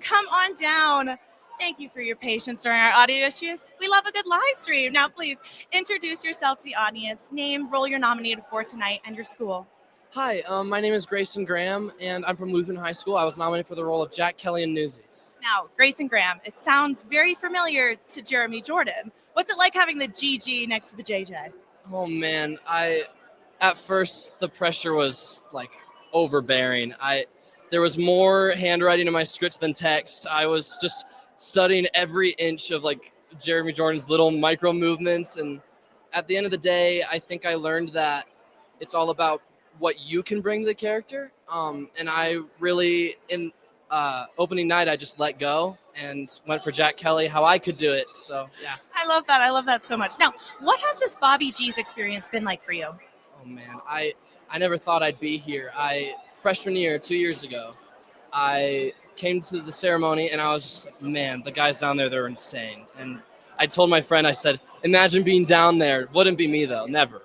Come on down. Thank you for your patience during our audio issues. We love a good live stream. Now, please introduce yourself to the audience, name, role you're nominated for tonight, and your school. Hi, my name is Grayson Graham, and I'm from Lutheran High School. I was nominated for the role of Jack Kelly in Newsies. Now, Grayson Graham, it sounds very familiar to Jeremy Jordan. What's it like having the GG next to the JJ? Oh man, at first the pressure was like overbearing. There was more handwriting in my script than text. I was just studying every inch of like Jeremy Jordan's little micro movements, and at the end of the day, I think I learned that it's all about what you can bring to the character. And I really, in opening night, I just let go and went for Jack Kelly, how I could do it. So, yeah. I love that. I love that so much. Now, what has this Bobby G's experience been like for you? Oh, man. I never thought I'd be here. Freshman year, 2 years ago, I came to the ceremony and I was just, man, the guys down there, they're insane. And I told my friend, I said, imagine being down there. Wouldn't be me, though. Never.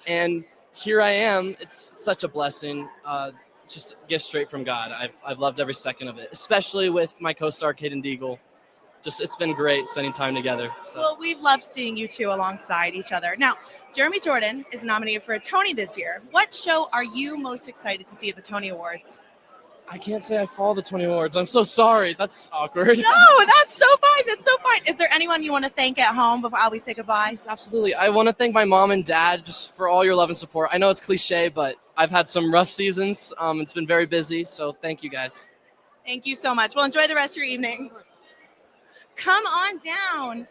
And here I am. It's such a blessing. Just a gift straight from God. I've loved every second of it, especially with my co-star Caden Deagle. Just it's been great spending time together. So. Well, we've loved seeing you two alongside each other. Now, Jeremy Jordan is nominated for a Tony this year. What show are you most excited to see at the Tony Awards? I can't say I follow the Tony Awards. I'm so sorry. That's awkward. No, that's so fine. That's so fine. Is there anyone you want to thank at home before we say goodbye? Yes, absolutely. I want to thank my mom and dad just for all your love and support. I know it's cliche, but I've had some rough seasons. It's been very busy, so thank you guys. Thank you so much. Well, enjoy the rest of your evening. Come on down.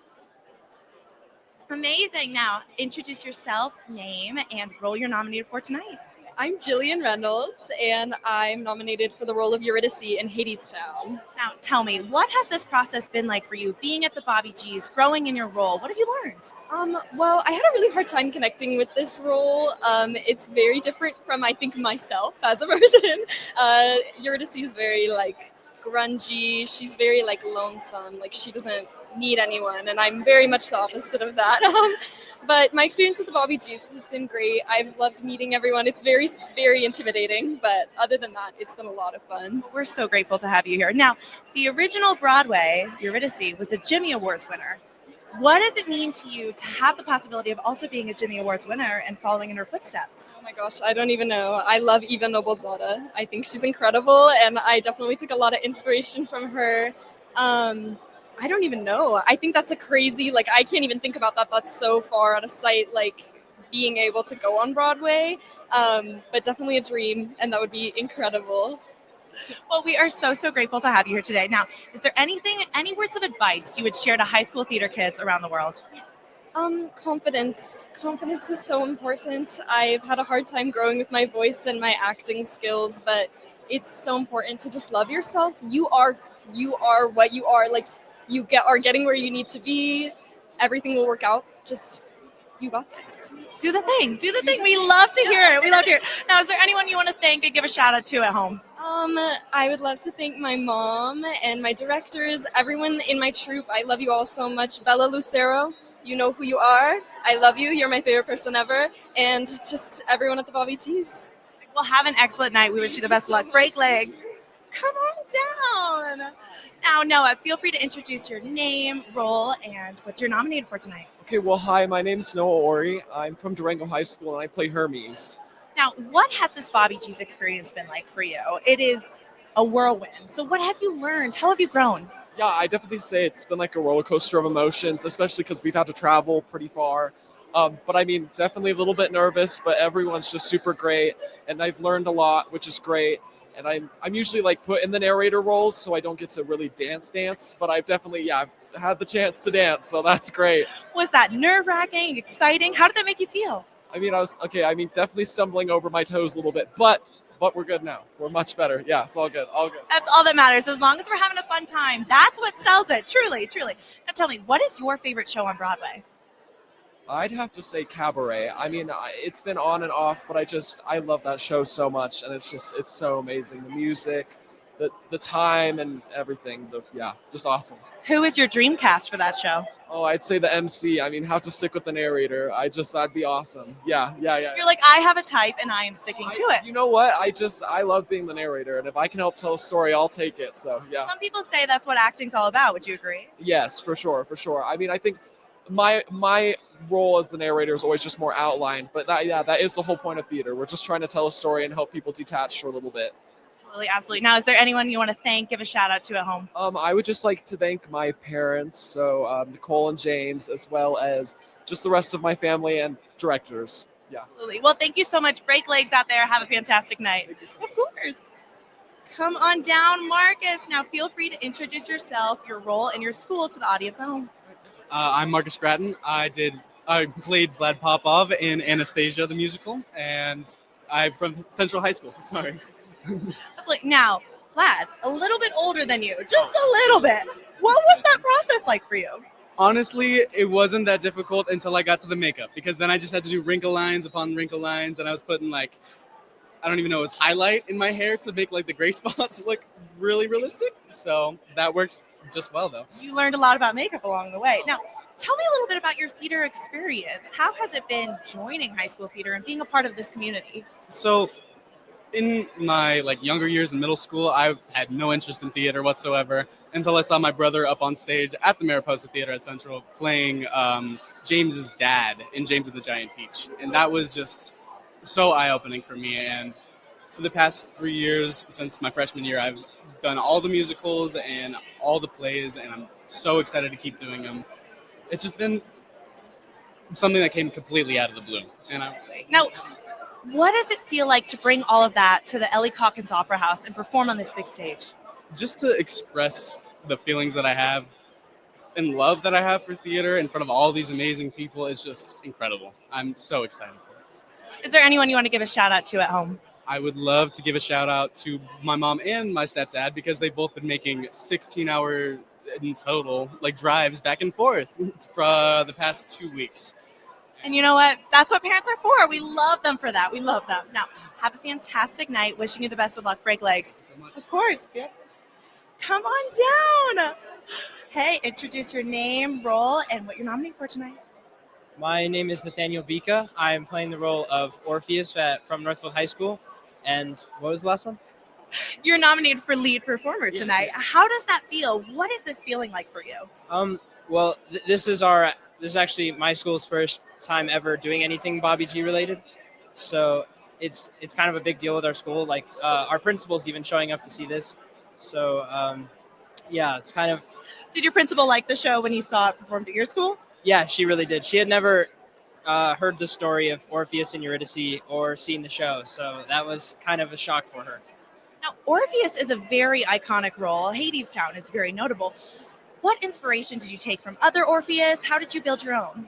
Amazing. Now, introduce yourself, name, and role you're nominated for tonight. I'm Jillian Reynolds, and I'm nominated for the role of Eurydice in Hadestown. Now, tell me, what has this process been like for you, being at the Bobby G's, growing in your role? What have you learned? Well, I had a really hard time connecting with this role. It's very different from, I think, myself as a person. Eurydice is very, grungy. She's very, lonesome. She doesn't need anyone, and I'm very much the opposite of that. But my experience with the Bobby G's has been great. I've loved meeting everyone. It's very, very intimidating, but other than that, it's been a lot of fun. We're so grateful to have you here. Now, the original Broadway, Eurydice, was a Jimmy Awards winner. What does it mean to you to have the possibility of also being a Jimmy Awards winner and following in her footsteps? Oh my gosh, I don't even know. I love Eva Noblezada. I think she's incredible, and I definitely took a lot of inspiration from her. I don't even know. I think that's a crazy, I can't even think about that. That's so far out of sight, being able to go on Broadway. But definitely a dream, and that would be incredible. Well, we are so, so grateful to have you here today. Now, is there any words of advice you would share to high school theater kids around the world? Confidence. Confidence is so important. I've had a hard time growing with my voice and my acting skills, but it's so important to just love yourself. You are what you are. You are getting where you need to be. Everything will work out. Just, you got this. Do the thing. Do the thing. We love to hear it. We love to hear it. Now, is there anyone you want to thank and give a shout out to at home? I would love to thank my mom and my directors, everyone in my troupe. I love you all so much. Bella Lucero, you know who you are. I love you. You're my favorite person ever. And just everyone at the Bobby G's. Well, have an excellent night. We wish you the best of luck. Break legs. Come on down. Now, Noah, feel free to introduce your name, role, and what you're nominated for tonight. Okay, well, hi, my name's Noah Ori. I'm from Durango High School, and I play Hermes. Now, what has this Bobby G's experience been like for you? It is a whirlwind. So what have you learned? How have you grown? Yeah, I definitely say it's been like a roller coaster of emotions, especially because we've had to travel pretty far. But I mean, definitely a little bit nervous, but everyone's just super great, and I've learned a lot, which is great. And I'm usually put in the narrator roles, so I don't get to really dance, but I've definitely, I've had the chance to dance, so that's great. Was that nerve-wracking, exciting? How did that make you feel? I mean, definitely stumbling over my toes a little bit, but we're good now. We're much better. Yeah, it's all good, all good. That's all that matters. As long as we're having a fun time, that's what sells it, truly, truly. Now tell me, what is your favorite show on Broadway? I'd have to say Cabaret. I mean, it's been on and off, but I love that show so much, and it's so amazing. The music, the time and everything. Just awesome. Who is your dream cast for that show? Oh, I'd say the MC. I mean, how to stick with the narrator. That'd be awesome. Yeah. You're like, I have a type and I am sticking to it. You know what? I love being the narrator, and if I can help tell a story, I'll take it. So yeah. Some people say that's what acting's all about. Would you agree? Yes, for sure. I mean, I think my role as the narrator is always just more outlined, but that is the whole point of theater. We're just trying to tell a story and help people detach for a little bit. Absolutely. Now, is there anyone you want to thank, give a shout out to at home? I would just like to thank my parents, so Nicole and James, as well as just the rest of my family and directors. Yeah. Absolutely. Well, thank you so much. Break legs out there. Have a fantastic night. Thank you so much. Of course. Come on down, Marcus. Now, feel free to introduce yourself, your role, and your school to the audience at home. I'm Marcus Gratton. I played Vlad Popov in Anastasia the musical, and I'm from Central High School. Sorry. Now, Vlad, a little bit older than you, just a little bit. What was that process like for you? Honestly, it wasn't that difficult until I got to the makeup, because then I just had to do wrinkle lines upon wrinkle lines, and I was putting I don't even know, it was highlight in my hair to make the gray spots look really realistic. So that worked just well, though. You learned a lot about makeup along the way. Now, tell me a little bit about your theater experience. How has it been joining high school theater and being a part of this community? So in my younger years in middle school, I had no interest in theater whatsoever until I saw my brother up on stage at the Mariposa Theater at Central playing James's dad in James and the Giant Peach. And that was just so eye-opening for me. And for the past 3 years, since my freshman year, I've done all the musicals and all the plays, and I'm so excited to keep doing them. It's just been something that came completely out of the blue. Now, what does it feel like to bring all of that to the Ellie Caulkins Opera House and perform on this big stage? Just to express the feelings that I have and love that I have for theater in front of all these amazing people is just incredible. I'm so excited for it. Is there anyone you want to give a shout out to at home? I would love to give a shout out to my mom and my stepdad, because they've both been making 16-hour in total drives back and forth for the past 2 weeks. And you know what? That's what parents are for. We love them for that. We love them. Now, have a fantastic night. Wishing you the best of luck. Break legs. Thank you so much. Of course. Yeah. Come on down. Hey, introduce your name, role, and what you're nominated for tonight. My name is Nathaniel Bika. I'm playing the role of Orpheus from Northfield High School. And what was the last one? You're nominated for lead performer tonight. Yeah. How does that feel? What is this feeling like for you? Well, this is actually my school's first time ever doing anything Bobby G related. So it's kind of a big deal with our school. Our principal's even showing up to see this. So it's kind of. Did your principal like the show when he saw it performed at your school? Yeah, she really did. She had never heard the story of Orpheus and Eurydice or seen the show, so that was kind of a shock for her. Now, Orpheus is a very iconic role. Hadestown is very notable. What inspiration did you take from other Orpheus? How did you build your own?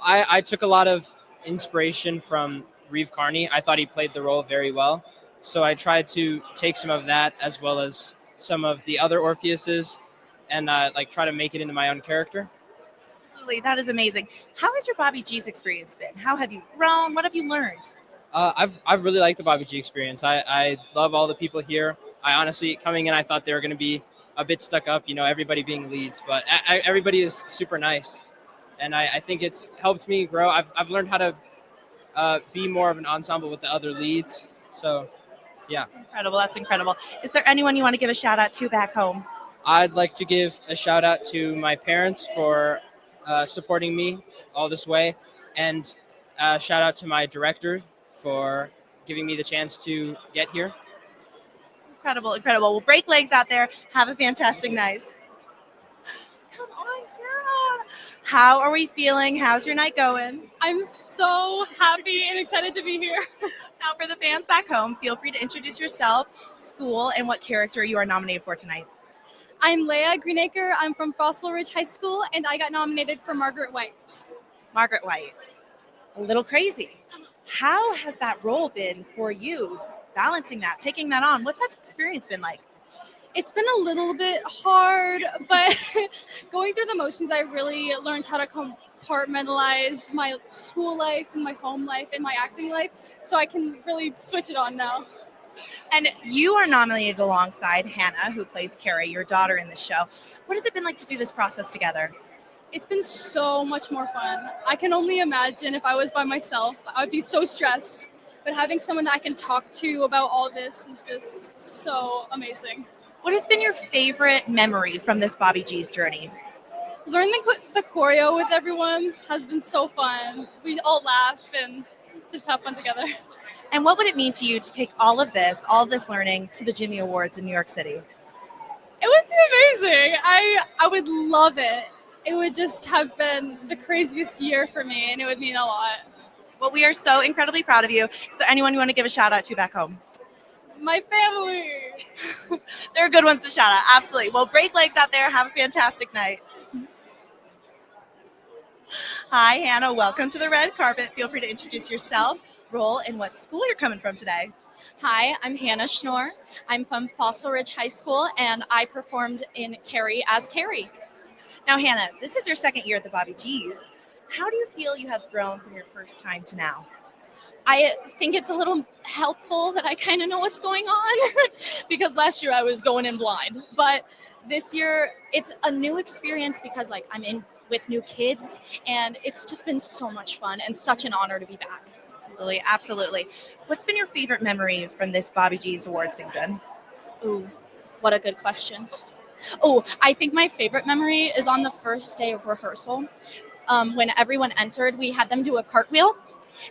I took a lot of inspiration from Reeve Carney. I thought he played the role very well, so I tried to take some of that as well as some of the other Orpheuses and try to make it into my own character. That is amazing. How has your Bobby G's experience been? How have you grown? What have you learned? I've really liked the Bobby G experience. I love all the people here. I honestly, coming in, I thought they were going to be a bit stuck up, everybody being leads, but everybody is super nice. And I think it's helped me grow. I've learned how to be more of an ensemble with the other leads. So, yeah. That's incredible. Is there anyone you want to give a shout out to back home? I'd like to give a shout out to my parents for supporting me all this way, and shout out to my director for giving me the chance to get here. Incredible. Well, break legs out there. Have a fantastic night. Come on down. How are we feeling? How's your night going? I'm so happy and excited to be here. Now, for the fans back home, feel free to introduce yourself, school, and what character you are nominated for tonight. I'm Leia Greenacre. I'm from Fossil Ridge High School, and I got nominated for Margaret White. Margaret White. A little crazy. How has that role been for you, balancing that, taking that on? What's that experience been like? It's been a little bit hard, but going through the motions, I really learned how to compartmentalize my school life and my home life and my acting life, so I can really switch it on now. And you are nominated alongside Hannah, who plays Carrie, your daughter in the show. What has it been like to do this process together? It's been so much more fun. I can only imagine if I was by myself, I would be so stressed. But having someone that I can talk to about all this is just so amazing. What has been your favorite memory from this Bobby G's journey? Learning the choreo with everyone has been so fun. We all laugh and just have fun together. And what would it mean to you to take all this learning to the Jimmy Awards in New York City? It would be amazing. I would love it. It would just have been the craziest year for me, and it would mean a lot. Well, we are so incredibly proud of you. Is there anyone you want to give a shout out to back home? My family. There are good ones to shout out. Absolutely. Well, break legs out there. Have a fantastic night. Hi, Hannah. Welcome to the red carpet. Feel free to introduce yourself, role, and what school you're coming from today. Hi, I'm Hannah Schnorr. I'm from Fossil Ridge High School, and I performed in Carrie as Carrie. Now, Hannah, this is your second year at the Bobby G's. How do you feel you have grown from your first time to now? I think it's a little helpful that I kind of know what's going on because last year I was going in blind. But this year it's a new experience because like I'm in with new kids and it's just been so much fun and such an honor to be back. Absolutely, absolutely. What's been your favorite memory from this Bobby G's award season? Ooh, what a good question. Oh, I think my favorite memory is on the first day of rehearsal. When everyone entered, we had them do a cartwheel.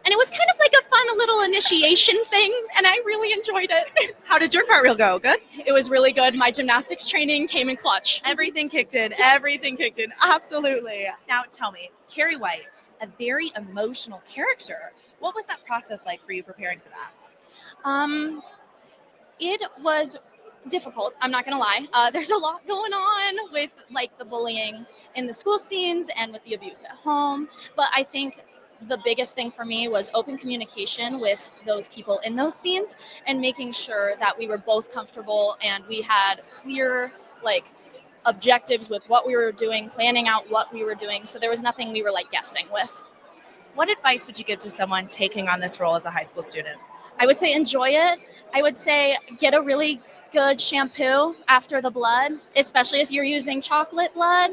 And it was kind of like a fun little initiation thing, and I really enjoyed it. How did your cartwheel go? Good? It was really good. My gymnastics training came in clutch. Everything kicked in. Everything kicked in. Absolutely. Now tell me, Carrie White, a very emotional character. What was that process like for you preparing for that? It was difficult. I'm not gonna lie. There's a lot going on with like the bullying in the school scenes and with the abuse at home. But I think the biggest thing for me was open communication with those people in those scenes and making sure that we were both comfortable and we had clear like objectives with what we were doing, planning out what we were doing. So there was nothing we were like guessing with. What advice would you give to someone taking on this role as a high school student? I would say enjoy it. I would say get a really good shampoo after the blood, especially if you're using chocolate blood.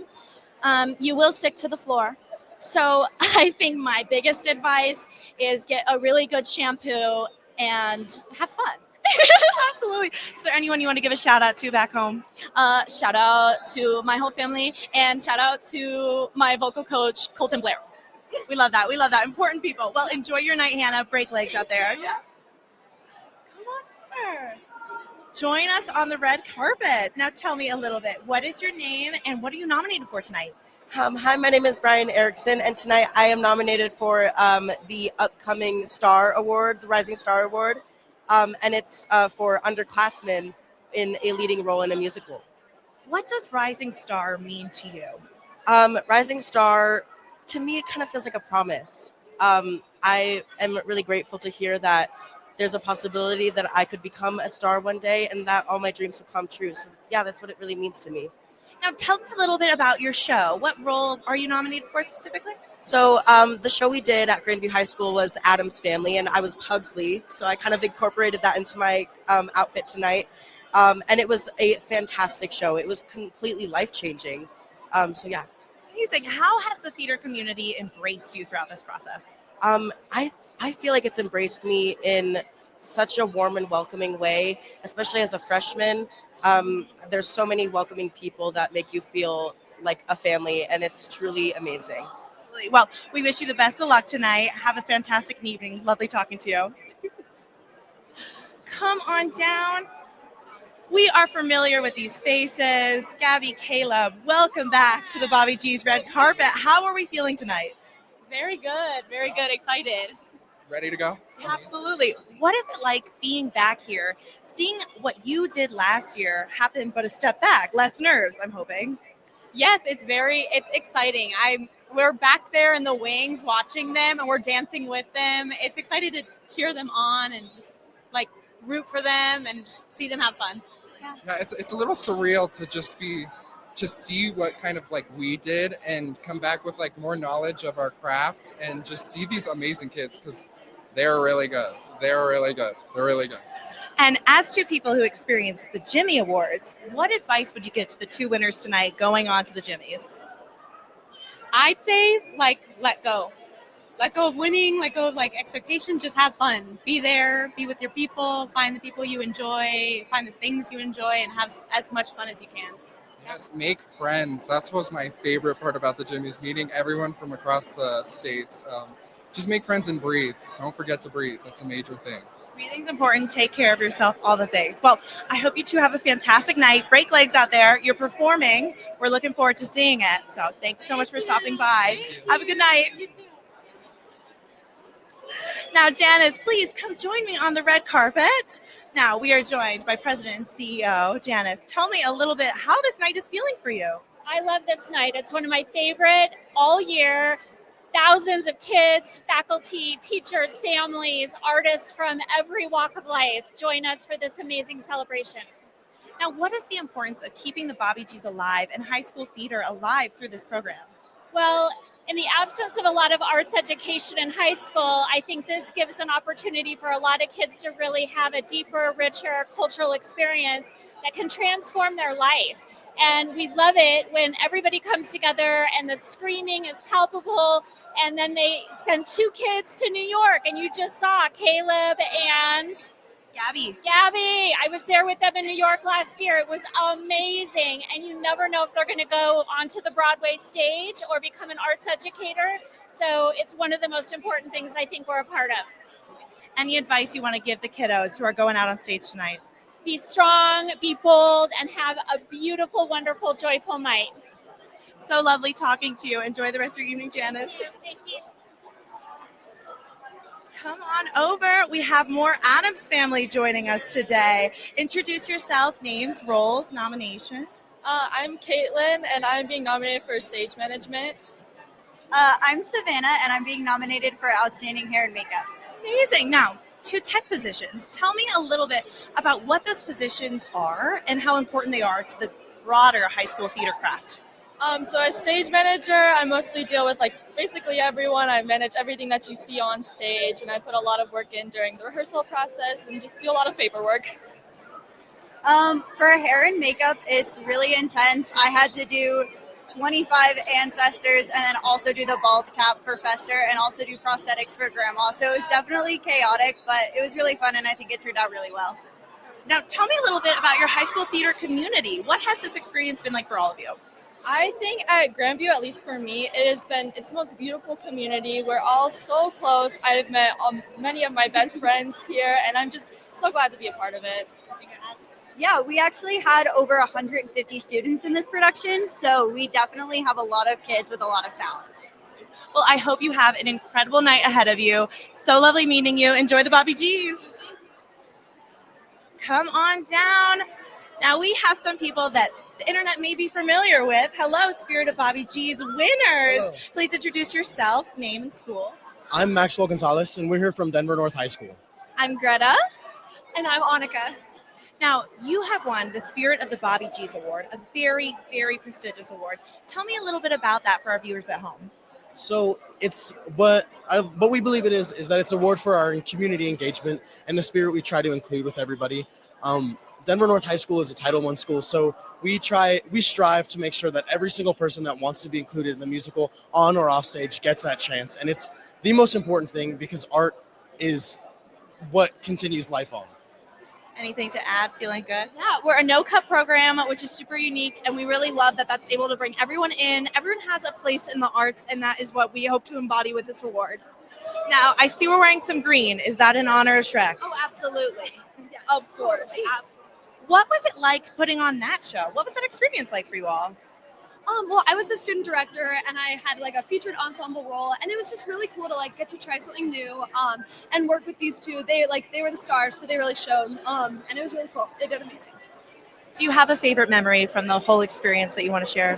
You will stick to the floor. So I think my biggest advice is get a really good shampoo and have fun. Absolutely. Is there anyone you want to give a shout out to back home? Shout out to my whole family and shout out to my vocal coach, Colton Blair. We love that. We love that. Important people. Well, enjoy your night, Hannah. Break legs out there. Yeah. Come on over. Join us on the red carpet. Now tell me a little bit. What is your name and what are you nominated for tonight? Hi, my name is Brian Erickson, and tonight I am nominated for the upcoming Star Award, the Rising Star Award, and it's for underclassmen in a leading role in a musical. What does Rising Star mean to you? Rising Star, to me, it kind of feels like a promise. I am really grateful to hear that there's a possibility that I could become a star one day and that all my dreams will come true. So yeah, that's what it really means to me. Now tell me a little bit about your show. What role are you nominated for specifically? So the show we did at Grandview High School was Adam's Family, and I was Pugsley. So I kind of incorporated that into my outfit tonight. And it was a fantastic show. It was completely life-changing. So yeah. Amazing. How has the theater community embraced you throughout this process? I feel like it's embraced me in such a warm and welcoming way, especially as a freshman. There's so many welcoming people that make you feel like a family, and it's truly amazing. Well, we wish you the best of luck tonight. Have a fantastic evening. Lovely talking to you. Come on down. We are familiar with these faces. Gabby, Caleb, welcome back to the Bobby G's red carpet. How are we feeling tonight? Very good, excited. Ready to go? Absolutely. What is it like being back here, seeing what you did last year happen, but a step back, less nerves, I'm hoping? Yes, it's exciting. We're back there in the wings watching them and we're dancing with them. It's exciting to cheer them on and just like root for them and just see them have fun. Yeah, it's a little surreal to see what kind of like we did and come back with like more knowledge of our craft and just see these amazing kids because they're really good. They're really good. And as two people who experienced the Jimmy Awards, what advice would you give to the two winners tonight going on to the Jimmys? I'd say like let go. Let go of winning, let go of like expectations, just have fun. Be there, be with your people, find the people you enjoy, find the things you enjoy, and have as much fun as you can. Yes, make friends. That's what's my favorite part about the Jimmy's, meeting everyone from across the states. Just make friends and breathe. Don't forget to breathe. That's a major thing. Breathing's important. Take care of yourself, all the things. Well, I hope you two have a fantastic night. Break legs out there. You're performing. We're looking forward to seeing it. So thanks so much for stopping by. Have a good night. Now, Janice, please come join me on the red carpet. Now, we are joined by President and CEO. Janice, tell me a little bit how this night is feeling for you. I love this night. It's one of my favorite all year. Thousands of kids, faculty, teachers, families, artists from every walk of life join us for this amazing celebration. Now, what is the importance of keeping the Bobby G's alive and high school theater alive through this program? Well, in the absence of a lot of arts education in high school, I think this gives an opportunity for a lot of kids to really have a deeper, richer cultural experience that can transform their life. And we love it when everybody comes together and the screaming is palpable. And then they send two kids to New York, and you just saw Caleb and Gabby. I was there with them in New York last year. It was amazing. And you never know if they're going to go onto the Broadway stage or become an arts educator. So it's one of the most important things I think we're a part of. Any advice you want to give the kiddos who are going out on stage tonight? Be strong, be bold, and have a beautiful, wonderful, joyful night. So lovely talking to you. Enjoy the rest of your evening, Janice. Thank you. Come on over. We have more Addams family joining us today. Introduce yourself, names, roles, nominations. I'm Caitlin, and I'm being nominated for stage management. I'm Savannah, and I'm being nominated for outstanding hair and makeup. Amazing. Now, two tech positions. Tell me a little bit about what those positions are and how important they are to the broader high school theater craft. So as stage manager, I mostly deal with like basically everyone. I manage everything that you see on stage, and I put a lot of work in during the rehearsal process and just do a lot of paperwork. For hair and makeup, it's really intense. I had to do 25 ancestors and then also do the bald cap for Fester and also do prosthetics for Grandma. So it was definitely chaotic, but it was really fun, and I think it turned out really well. Now, tell me a little bit about your high school theater community. What has this experience been like for all of you? I think at Grandview, at least for me, it's the most beautiful community. We're all so close. I've met many of my best friends here, and I'm just so glad to be a part of it. Yeah, we actually had over 150 students in this production, so we definitely have a lot of kids with a lot of talent. Well, I hope you have an incredible night ahead of you. So lovely meeting you. Enjoy the Bobby G's. Come on down. Now we have some people that the internet may be familiar with. Hello, Spirit of Bobby G's winners. Hello. Please introduce yourselves, name and school. I'm Maxwell Gonzalez, and we're here from Denver North High School. I'm Greta. And I'm Annika. Now, you have won the Spirit of the Bobby G's Award, a very, very prestigious award. Tell me a little bit about that for our viewers at home. So it's what we believe it is that it's an award for our community engagement and the spirit we try to include with everybody. Denver North High School is a Title I school, so we strive to make sure that every single person that wants to be included in the musical on or off stage gets that chance. And it's the most important thing because art is what continues life on. Anything to add? Feeling good? Yeah, we're a no-cut program, which is super unique, and we really love that that's able to bring everyone in. Everyone has a place in the arts, and that is what we hope to embody with this award. Now, I see we're wearing some green. Is that in honor of Shrek? Oh, absolutely. Yes, Of course. totally. What was it like putting on that show? What was that experience like for you all? Well, I was a student director, and I had like a featured ensemble role, and it was just really cool to like get to try something new, and work with these two. They were the stars, so they really showed, and it was really cool. They did amazing. Do you have a favorite memory from the whole experience that you want to share?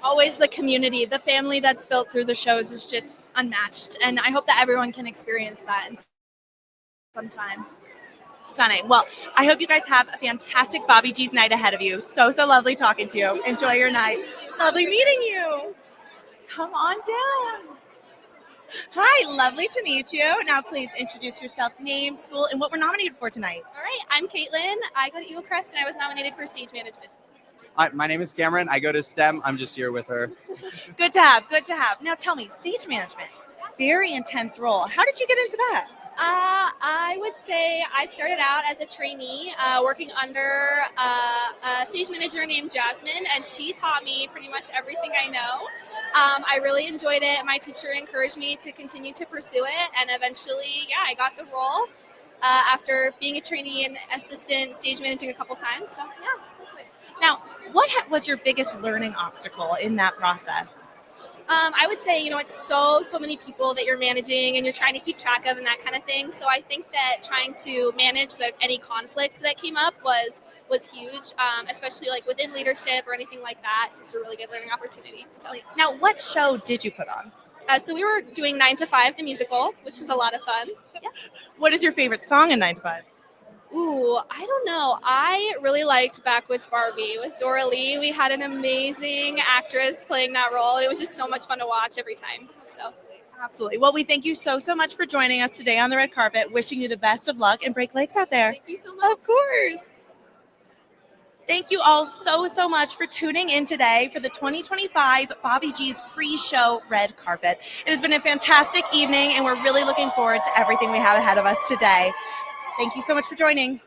Always the community, the family that's built through the shows is just unmatched, and I hope that everyone can experience that in some time. Stunning. Well, I hope you guys have a fantastic Bobby G's night ahead of you. So lovely talking to you. Enjoy your night. Lovely meeting you. Come on down. Hi, lovely to meet you. Now, please introduce yourself, name, school, and what we're nominated for tonight. All right, I'm Caitlin. I go to Eagle Crest and I was nominated for stage management. Hi, my name is Cameron. I go to STEM. I'm just here with her. Good to have, good to have. Now, tell me, stage management, very intense role. How did you get into that? I would say I started out as a trainee working under a stage manager named Jasmine, and she taught me pretty much everything I know. I really enjoyed it. My teacher encouraged me to continue to pursue it, and eventually, yeah, I got the role after being a trainee and assistant stage managing a couple times. So, yeah. Now, what was your biggest learning obstacle in that process? I would say, it's so many people that you're managing and you're trying to keep track of and that kind of thing. So I think that trying to manage any conflict that came up was huge, especially like within leadership or anything like that. Just a really good learning opportunity. So now, what show did you put on? So we were doing 9 to 5, the musical, which was a lot of fun. Yeah. What is your favorite song in 9 to 5? Ooh, I don't know. I really liked Backwoods Barbie with Dora Lee. We had an amazing actress playing that role. It was just so much fun to watch every time. So, absolutely. Well, we thank you so much for joining us today on the red carpet. Wishing you the best of luck and break legs out there. Thank you so much. Of course. Thank you all so much for tuning in today for the 2025 Bobby G's pre-show red carpet. It has been a fantastic evening, and we're really looking forward to everything we have ahead of us today. Thank you so much for joining.